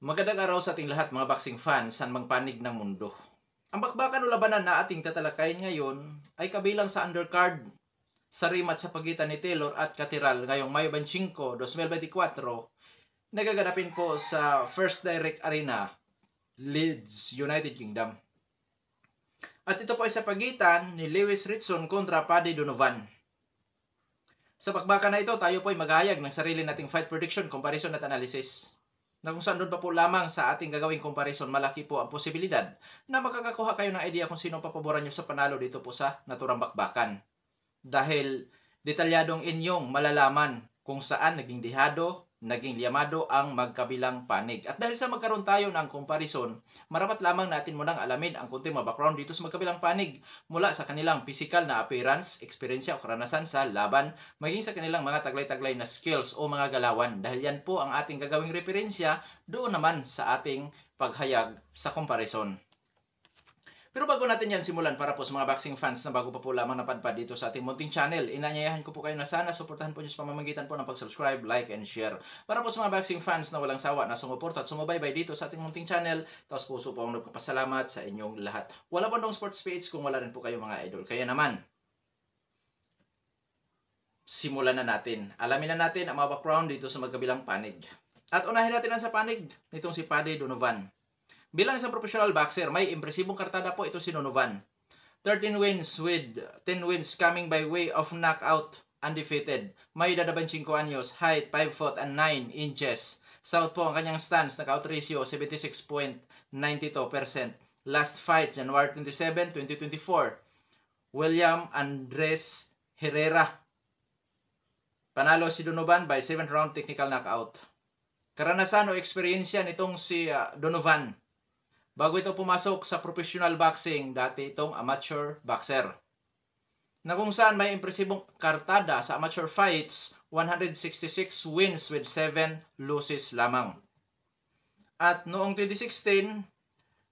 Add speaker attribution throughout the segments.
Speaker 1: Magandang araw sa ating lahat mga boxing fans sa magpanig ng mundo. Ang bakbakan o labanan na ating tatalakayin ngayon ay kabilang sa undercard sa rematch sa pagitan ni Taylor at Catterall ngayong Mayo 25, 2024 nagaganapin po sa First Direct Arena, Leeds, United Kingdom. At ito po ay sa pagitan ni Lewis Ritson kontra Paddy Donovan. Sa bakbakan na ito, tayo po ay maghahayag ng sarili nating fight prediction, comparison at analysis. Na kung saan doon pa po lamang sa ating gagawing comparison, malaki po ang posibilidad na makakakuha kayo ng idea kung sino papaboran nyo sa panalo dito po sa naturang bakbakan. Dahil detalyadong inyong malalaman kung saan naging dihado, naging liyamado ang magkabilang panig. At dahil sa magkaroon tayo ng comparison, marapat lamang natin munang alamin ang kunting background dito sa magkabilang panig mula sa kanilang physical na appearance, eksperyensya o karanasan sa laban, maging sa kanilang mga taglay-taglay na skills o mga galawan. Dahil yan po ang ating gagawing referensya doon naman sa ating paghayag sa comparison. Pero bago natin yan simulan, para po sa mga boxing fans na bago pa po lamang napadpad dito sa ating munting channel, inanyayahan ko po kayo na sana suportahan po nyo sa pamamagitan po ng pag-subscribe, like, and share. Para po sa mga boxing fans na walang sawa na sumuporta at sumubaybay dito sa ating munting channel, taos puso po ang nagpapasalamat sa inyong lahat. Wala po ndong sports page kung wala rin po kayo mga idol. Kaya naman, simulan na natin. Alamin na natin ang mga background dito sa magkabilang panig. At unahin natin ang sa panig nitong si Paddy Donovan. Bilang isang professional boxer, may impresibong kartada po ito si Donovan. 13 wins with 10 wins coming by way of knockout, undefeated. May edad 25 anyos, height 5 foot and 9 inches. South po ang kanyang stance, knockout ratio 76.92%. Last fight, January 27, 2024. William Andres Herrera. Panalo si Donovan by 7th round technical knockout. Karanasan o eksperyensya nitong si Donovan. Bago ito pumasok sa professional boxing, dati itong amateur boxer. Na kung saan may impresibong kartada sa amateur fights, 166 wins with 7 losses lamang. At noong 2016,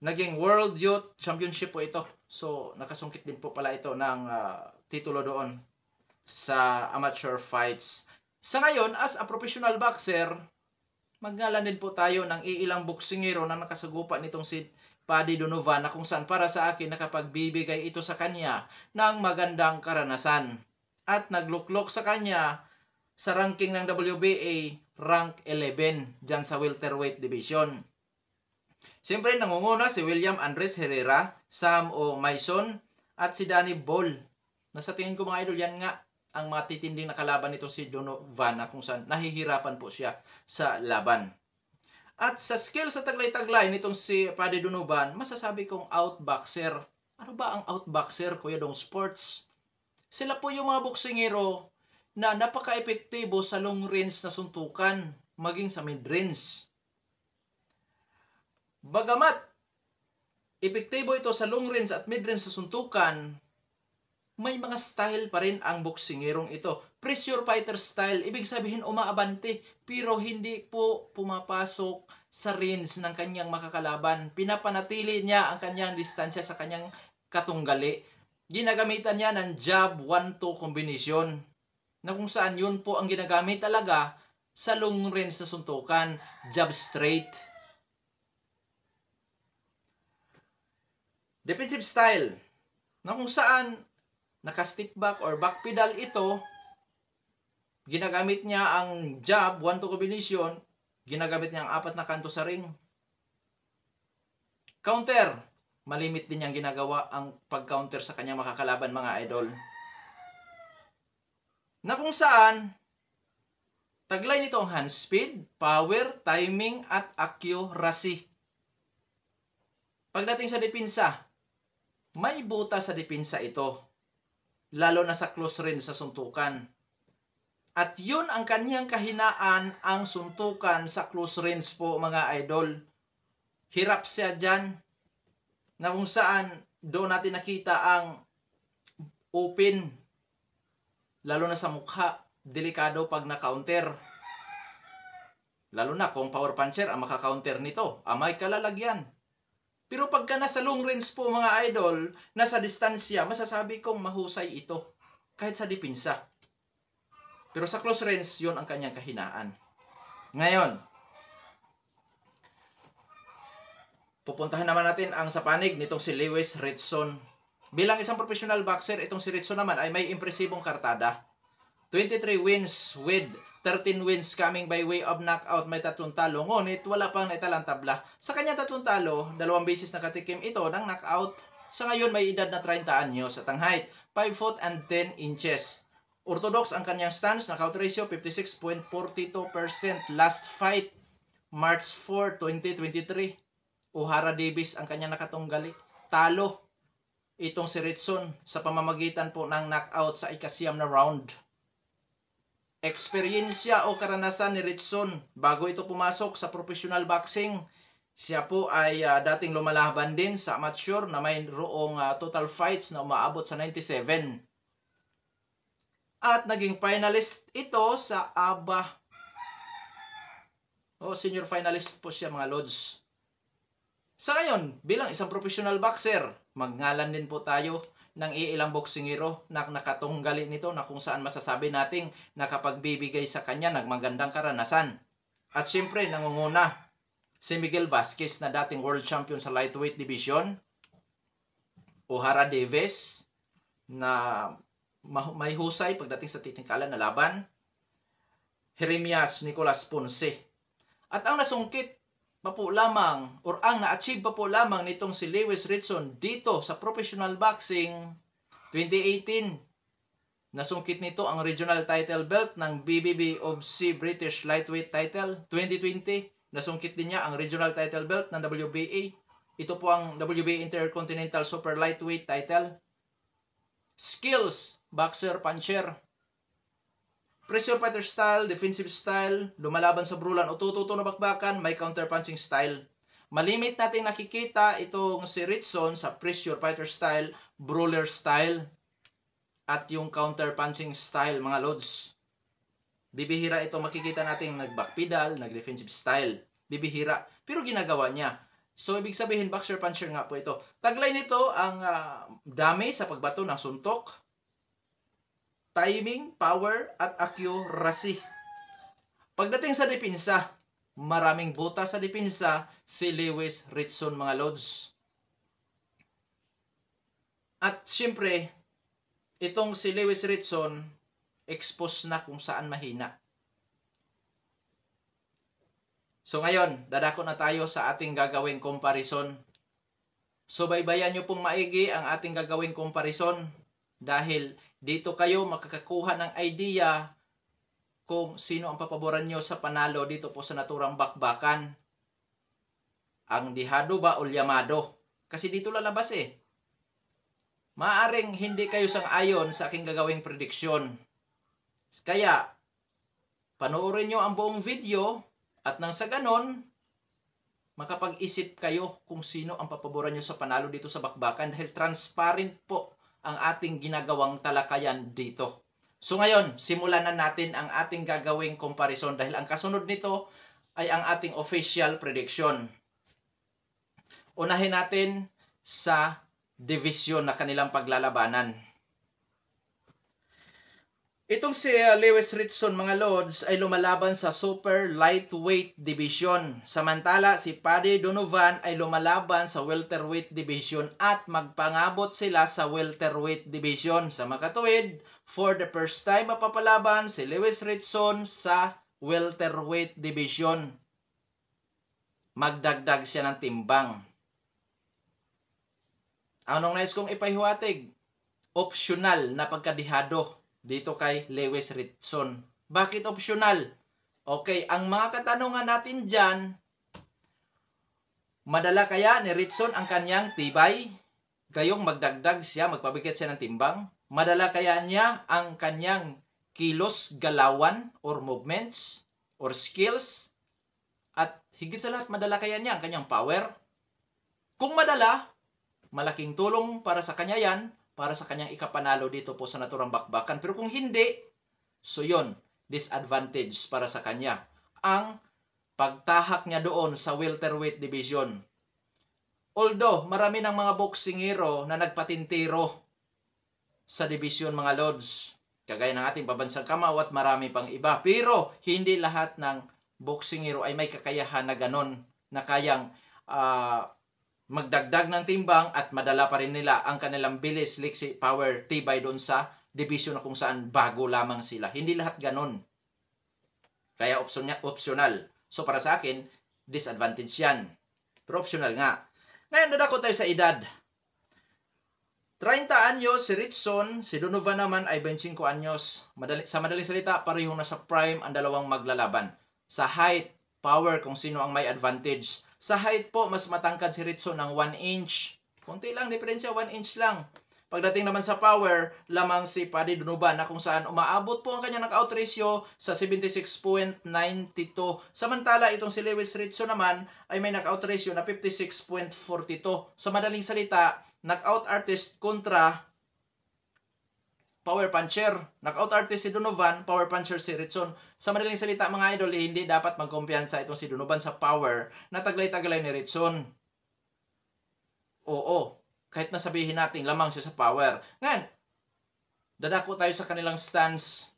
Speaker 1: naging World Youth Championship po ito. So, nakasungkit din po pala ito ng titulo doon sa amateur fights. Sa ngayon, as a professional boxer, magngalan din po tayo ng iilang boksingero na nakasagupa nitong si Paddy Donovan na kung saan para sa akin nakapagbibigay ito sa kanya ng magandang karanasan. At nagluklok sa kanya sa ranking ng WBA rank 11 dyan sa welterweight division. Siyempre nangunguna si William Andres Herrera, Sam O. Mason at si Danny Ball. Nasa tingin ko mga idol yan nga ang matitinding na kalaban nito si Donovan na kung saan nahihirapan po siya sa laban. At sa skill sa taglay-taglay nitong si Paddy Donovan, masasabi kong outboxer. Ano ba ang outboxer, Kuya Dong Sports? Sila po yung mga boksingero na napaka-epektibo sa long range na suntukan, maging sa mid-range. Bagamat epektibo ito sa long range at mid-range sa suntukan, may mga style pa rin ang boksingerong ito. Pressure fighter style, ibig sabihin umaabante, pero hindi po pumapasok sa range ng kanyang makakalaban. Pinapanatili niya ang kanyang distansya sa kanyang katunggali. Ginagamitan niya ng jab 1-2 combination, na kung saan yun po ang ginagamit talaga sa long range na suntukan, jab straight. Defensive style, na kung saan naka-stick back or back pedal ito, ginagamit niya ang jab, 1-2 combination, ginagamit niya ang 4 na kanto sa ring. Counter, malimit din niyang ginagawa ang pag-counter sa kanyang makakalaban mga idol. Na kung saan, taglay nito ang hand speed, power, timing, at accuracy. Pagdating sa depensa, may buta sa depensa ito, lalo na sa close range sa suntukan. At yun ang kanyang kahinaan, ang suntukan sa close range po mga idol. Hirap siya dyan, na kung saan doon natin nakita ang open, lalo na sa mukha, delikado pag na-counter. Lalo na kung power puncher ang maka-counter nito, may kalalagyan. Pero pagka nasa long range po mga idol, nasa distansya, masasabi kong mahusay ito. Kahit sa depensa. Pero sa close range, yun ang kanyang kahinaan. Ngayon, Pupuntahan naman natin ang sa panig nitong si Lewis Ritson. Bilang isang professional boxer, itong si Ritson naman ay may impresibong kartada. 23 wins with 13 wins coming by way of knockout, may 3 talo. Ngunit wala pang naitalang tabla. Sa kanya 3 talo, 2 beses nakatikim ito ng knockout. Sa ngayon may edad na 30 anyos at ang height 5 foot and 10 inches. Orthodox ang kanyang stance, knockout ratio 56.42%. Last fight March 4, 2023. O'Hara Davis ang kanyang nakatunggali. Talo itong si Ritson sa pamamagitan po ng knockout sa ika-9 na round. Eksperyensya o karanasan ni Ritson bago ito pumasok sa professional boxing. Siya po ay dating lumalaban din sa amateur na mayroong total fights na umaabot sa 97. At naging finalist ito sa ABA. Senior finalist po siya mga lods. Sa ngayon, bilang isang professional boxer, magngalan din po tayo ng iilang boksingero na nakatunggali nito na kung saan masasabi nating nakapagbibigay sa kanya ng magandang karanasan. At syempre, nangunguna si Miguel Vasquez na dating world champion sa lightweight division. O'Hara Davis na may husay pagdating sa teknikalan na laban. Jeremias Nicolas Ponce. At ang nasungkit pa po lamang or ang na-achieve pa po lamang nitong si Lewis Ritson dito sa professional boxing 2018. Nasungkit nito ang regional title belt ng BBBOFC British Lightweight title. 2020, nasungkit din niya ang regional title belt ng WBA. Ito po ang WBA Intercontinental Super Lightweight title. Skills, boxer, puncher. Pressure fighter style, defensive style, lumalaban sa brulan o tututo na bakbakan, may counter-punching style. Malimit natin nakikita itong si Ritson sa pressure fighter style, brawler style, at yung counter-punching style, mga lods. Bibihira ito makikita natin nag-backpedal, nag-defensive style. Bibihira, pero ginagawa niya. So, ibig sabihin, boxer-puncher nga po ito. Taglay nito ang dami sa pagbato ng suntok, timing, power, at accuracy. Pagdating sa depensa, maraming buta sa depensa si Lewis Ritson, mga lods. At syempre, itong si Lewis Ritson, expose na kung saan mahina. So ngayon, dadako na tayo sa ating gagawing comparison. So baybayan nyo pong maigi ang ating gagawing comparison dahil dito kayo makakakuha ng idea kung sino ang papaboran nyo sa panalo dito po sa naturang bakbakan. Ang dihado ba o llamado? Kasi dito lalabas eh. Maaring hindi kayo sang-ayon sa aking gagawing prediksyon. Kaya, panoorin nyo ang buong video at nang sa ganon, makapag-isip kayo kung sino ang papaboran nyo sa panalo dito sa bakbakan dahil transparent po ang ating ginagawang talakayan dito. So ngayon, simulan na natin ang ating gagawing comparison dahil ang kasunod nito ay ang ating official prediction. Unahin natin sa division na kanilang paglalabanan. Itong si Lewis Ritson, mga lods, ay lumalaban sa super lightweight division. Samantala, si Paddy Donovan ay lumalaban sa welterweight division at magpangabot sila sa welterweight division. Sa makatuwid, for the first time mapapalaban si Lewis Ritson sa welterweight division. Magdagdag siya ng timbang. Anong nais kong ipahiwatig? Optional na pagkadihado dito kay Lewis Ritson. Bakit optional? Okay, ang mga katanungan natin dyan, madala kaya ni Ritson ang kanyang tibay? Gayong magdagdag siya, magpabigit siya ng timbang? Madala kaya niya ang kanyang kilos, galawan, or movements, or skills? At higit sa lahat, madala kaya niya ang kanyang power? Kung madala, malaking tulong para sa kanya yan, para sa kanyang ikapanalo dito po sa naturang bakbakan. Pero kung hindi, so yun, disadvantage para sa kanya. Ang pagtahak niya doon sa welterweight division. Although, marami ng mga boksingero na nagpatintiro sa division, mga lods. Kagaya ng ating pabansang Kamao at marami pang iba. Pero, hindi lahat ng boksingero ay may kakayahan na ganon na kayang magdagdag ng timbang at madala pa rin nila ang kanilang bilis, liksi, power, tibay doon sa division na kung saan bago lamang sila. Hindi lahat ganon. Kaya optional. So para sa akin, disadvantage yan. Pero optional nga. Ngayon, dadako tayo sa edad. 30 anyos si Ritson, si Donovan naman ay 25 anyos. Sa madaling salita, pareho na sa prime ang dalawang maglalaban. Sa height, power, kung sino ang may advantage. Sa height po, mas matangkad si Ritson ng 1 inch. Kunti lang, diferensya, 1 inch lang. Pagdating naman sa power, lamang si Paddy Donovan na kung saan umaabot po ang kanyang knockout ratio sa 76.92. Samantala, itong si Lewis Ritson naman ay may knockout ratio na 56.42. Sa madaling salita, knockout artist kontra power puncher. Knockout artist si Donovan, power puncher si Ritson. Sa madaling salita mga idol, hindi dapat magkumpiyansa itong si Donovan sa power na taglay-taglay ni Ritson. Oo. Kahit nasabihin natin lamang siya sa power. Ngayon, dadako tayo sa kanilang stance.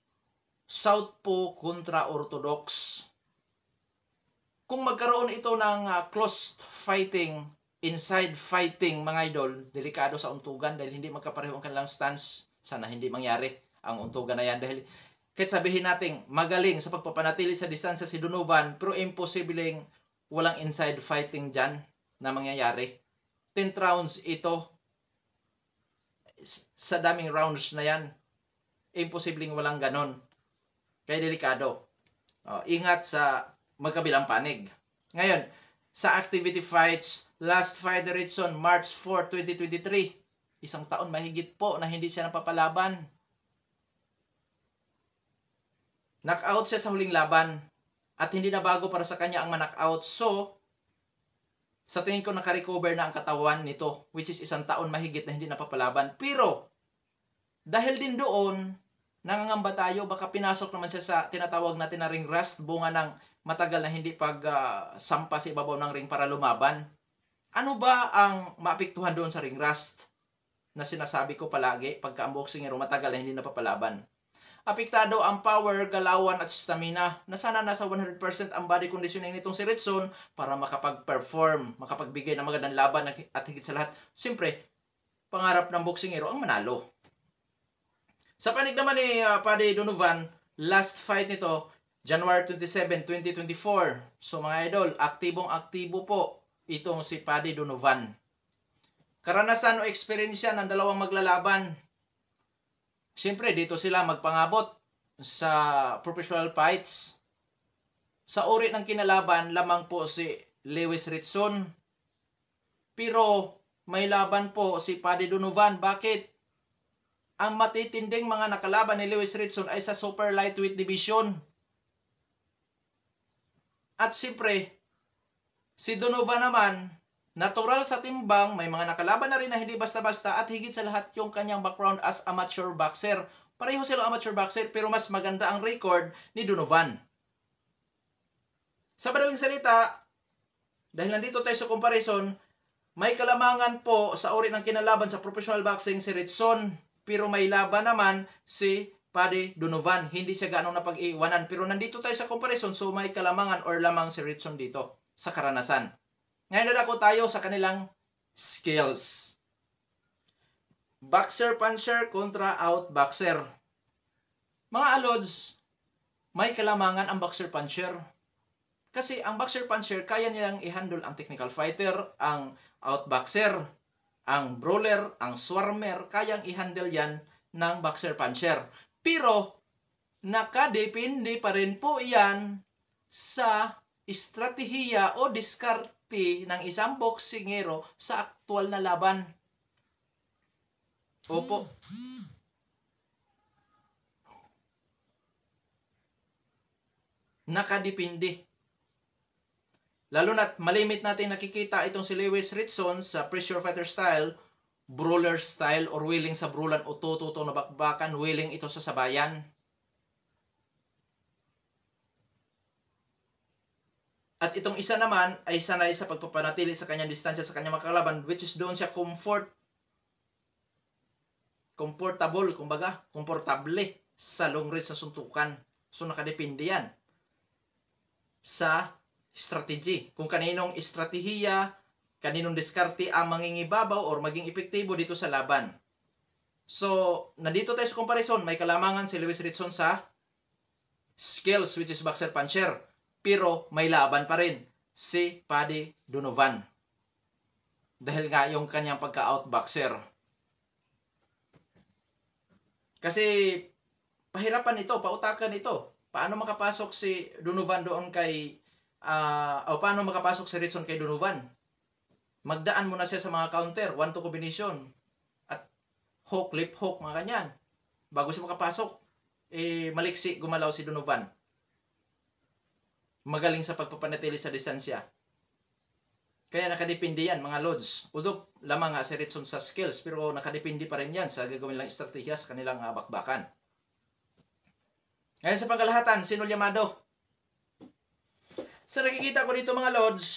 Speaker 1: Southpaw kontra orthodox. Kung magkaroon ito ng close fighting, inside fighting, mga idol, delikado sa untugan dahil hindi magkapareho ang kanilang stance. Sana hindi mangyari ang untugan na yan. Dahil kahit sabihin natin, magaling sa pagpapanatili sa distansya si Donovan, pero imposibleng walang inside fighting dyan na mangyayari. 10 rounds ito. Sa daming rounds na yan, imposibleng walang ganon. Kaya delikado. Ingat sa magkabilang panig. Ngayon, sa activity fights, last fight ni Ritson, March 4, 2023. Isang taon mahigit po na hindi siya napapalaban. Knockout siya sa huling laban. At hindi na bago para sa kanya ang ma-knockout. So, sa tingin ko naka-recover na ang katawan nito, which is isang taon mahigit na hindi napapalaban. Pero, dahil din doon, nangangamba tayo, baka pinasok naman siya sa tinatawag natin na ring rust, bunga ng matagal na hindi pag-sampa sa ibabaw ng ring para lumaban. Ano ba ang maapektuhan doon sa ring rust na sinasabi ko palagi pagka-unboxingero matagal na hindi napapalaban? Apektado ang power, galawan at stamina na sana nasa 100% ang body conditioning nitong si Ritson para makapag-perform, makapagbigay ng magandang laban at higit sa lahat, siyempre, pangarap ng boksingero ang manalo. Sa panig naman ni Paddy Donovan, last fight nito, January 27, 2024. So mga idol, aktibong-aktibo po itong si Paddy Donovan. Karanasan o experience ng dalawang maglalaban. Siyempre, dito sila magpangabot sa professional fights. Sa uri ng kinalaban, lamang po si Lewis Ritson. Pero may laban po si Paddy Donovan. Bakit? Ang matitinding mga nakalaban ni Lewis Ritson ay sa super lightweight division. At siyempre, si Donovan naman, natural sa timbang, may mga nakalaban na rin na hindi basta-basta at higit sa lahat yung kanyang background as amateur boxer. Pareho sila amateur boxer pero mas maganda ang record ni Donovan. Sa madaling salita, dahil nandito tayo sa comparison, may kalamangan po sa uri ng kinalaban sa professional boxing si Ritson pero may laban naman si Paddy Donovan. Hindi siya ganong napag-iwanan pero nandito tayo sa comparison so may kalamangan or lamang si Ritson dito sa karanasan. Ngayon nadako tayo sa kanilang skills. Boxer-puncher kontra out-boxer. Mga alods, may kalamangan ang boxer-puncher. Kasi ang boxer-puncher, kaya nilang i-handle ang technical fighter, ang out-boxer, ang brawler, ang swarmer, kayang i-handle yan ng boxer-puncher. Pero, nakadepende pa rin po yan sa estratehiya o diskarte ng isang boksingero sa aktual na laban. Opo. Nakadepende. Lalo na't malimit natin nakikita itong si Lewis Ritson sa pressure fighter style, brawler style, or willing sa brawlan o tututo na bakbakan, willing ito sa sabayan. At itong isa naman ay sanay sa pagpapanatili sa kanyang distansya sa kanyang makakalaban, which is doon siya comfortable, kumbaga, komportable sa long range sa suntukan. So nakadepende yan sa strategy. Kung kaninong estratehiya, kaninong diskarte ang mangingibabaw or maging epektibo dito sa laban. So, nandito tayo sa comparison, may kalamangan si Lewis Ritson sa skills, which is boxer puncher. Pero may laban pa rin si Paddy Donovan. Dahil nga yung kanyang pagka-outboxer. Kasi pahirapan ito, pautakan ito. Paano makapasok si Donovan doon kay o paano makapasok si Ritson kay Donovan? Magdaan muna siya sa mga counter, 1-2 combination at hook, lip hook, mga kanyan. Bago siya makapasok, maliksi gumalaw si Donovan. Magaling sa pagpapanatili sa distansya. Kaya nakadepende yan, mga lods. Although lamang nga si Ritson sa skills, pero nakadepende pa rin yan sa gagawin lang estratehiya sa kanilang bakbakan. Ngayon sa pangkalahatan, sino Llamado? Sa nakikita ko dito, mga lods,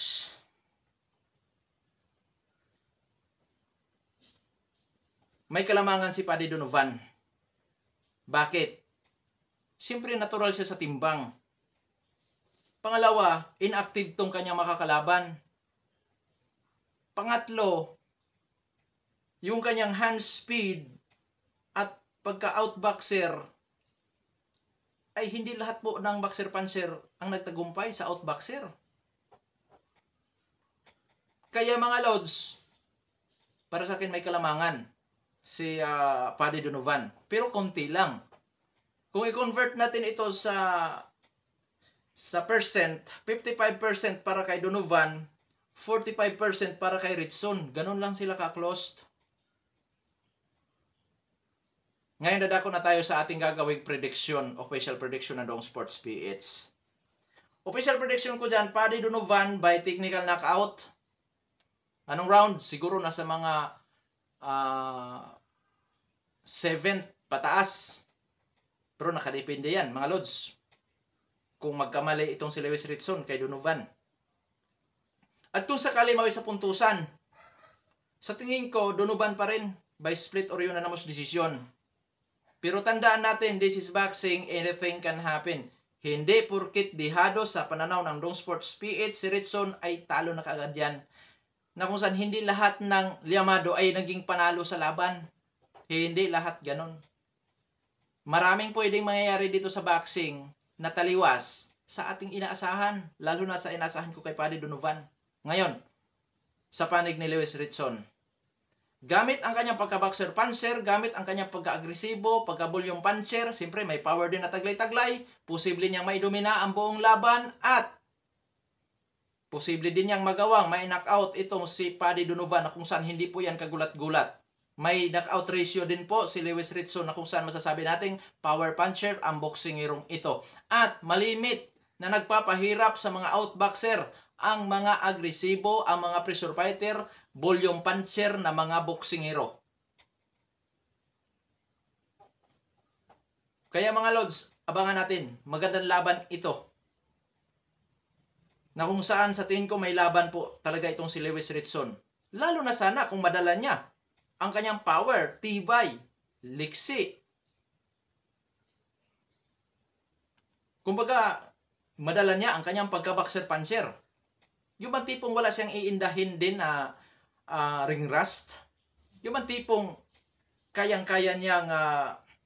Speaker 1: may kalamangan si Paddy Donovan. Bakit? Siyempre natural siya sa timbang. Pangalawa, inactive tong kanyang makakalaban. Pangatlo, yung kanyang hand speed at pagka-outboxer ay hindi lahat po ng boxer puncher ang nagtagumpay sa outboxer. Kaya mga lods, para sa akin may kalamangan si Paddy Donovan. Pero konti lang. Kung i-convert natin ito sa percent, 55% para kay Donovan, 45% para kay Ritson. Ganun lang sila ka-closed. Ngayon dadako na tayo sa ating gagawing prediction, official prediction ng Dong Sports PH. Official prediction ko dyan, Paddy Donovan by technical knockout. Anong round? Siguro nasa mga 7th pataas. Pero nakadepende yan, mga lods. Kung magkamali itong si Lewis Ritson kay Donovan. At kung sakali mawis sa puntusan, sa tingin ko, Donovan pa rin by split or unanimous decision. Pero tandaan natin, this is boxing, anything can happen. Hindi porkit dihado sa pananaw ng Dong Sports PH, si Ritson ay talo na kaagad yan. Na kung saan hindi lahat ng Llamado ay naging panalo sa laban. Hindi lahat ganon. Maraming pwedeng mangyayari dito sa boxing na taliwas sa ating inaasahan. Lalo na sa inaasahan ko kay Paddy Donovan. Ngayon, sa panig ni Lewis Ritson. Gamit ang kanyang pagka-boxer puncher, gamit ang kanyang pagka-agresibo, pagka-volume puncher, siyempre may power din na taglay-taglay, posible niyang maidomina ang buong laban at posible din niyang magawang may knockout itong si Paddy Donovan na kung saan hindi po yan kagulat-gulat. May knockout ratio din po si Lewis Ritson na kung saan masasabi nating power puncher ang boxingerong ito. At malimit na nagpapahirap sa mga outboxer ang mga agresibo, ang mga pressure fighter, volume puncher na mga boksingero. Kaya mga lods, abangan natin. Magandang laban ito. Na kung saan sa tingin ko may laban po talaga itong si Lewis Ritson. Lalo na sana kung madala niya ang kanyang power, tibay, liksi. Kumbaga, madala niya ang kanyang pagka-boxer puncher. Yung bang tipong wala siyang iindahin din na ring rust. Yung bang tipong kayang-kaya niyang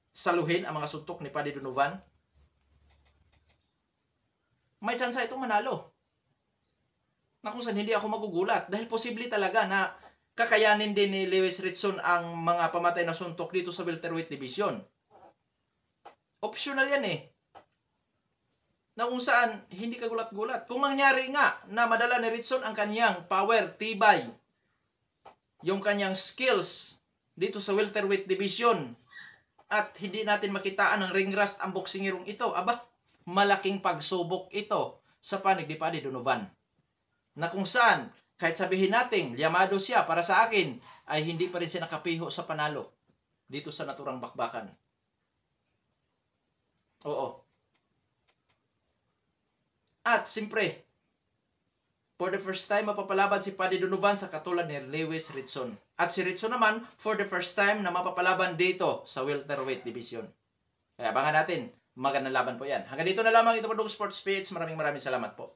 Speaker 1: saluhin ang mga suntok ni Paddy Donovan. May chance itong manalo. Na kung saan hindi ako magugulat. Dahil posible talaga na kakayanin din ni Lewis Ritson ang mga pamatay na suntok dito sa welterweight division. Optional yan eh. Na kung saan hindi kagulat-gulat. Kung mangyari nga na madala ni Ritson ang kanyang power, tibay, yung kanyang skills dito sa welterweight division at hindi natin makitaan ng ring rust ang boksingerong ito, aba, malaking pagsubok ito sa panig ni Paddy Donovan. Na kung saan, kahit sabihin natin, Llamado siya para sa akin, ay hindi pa rin siya nakapiho sa panalo dito sa naturang bakbakan. Oo. At siyempre, for the first time, mapapalaban si Paddy Donovan sa katulad ni Lewis Ritson. At si Ritson naman, for the first time na mapapalaban dito sa welterweight division. Kaya abangan natin, magandang laban po yan. Hanggang dito na lamang ito po Dong Sports PH. Maraming salamat po.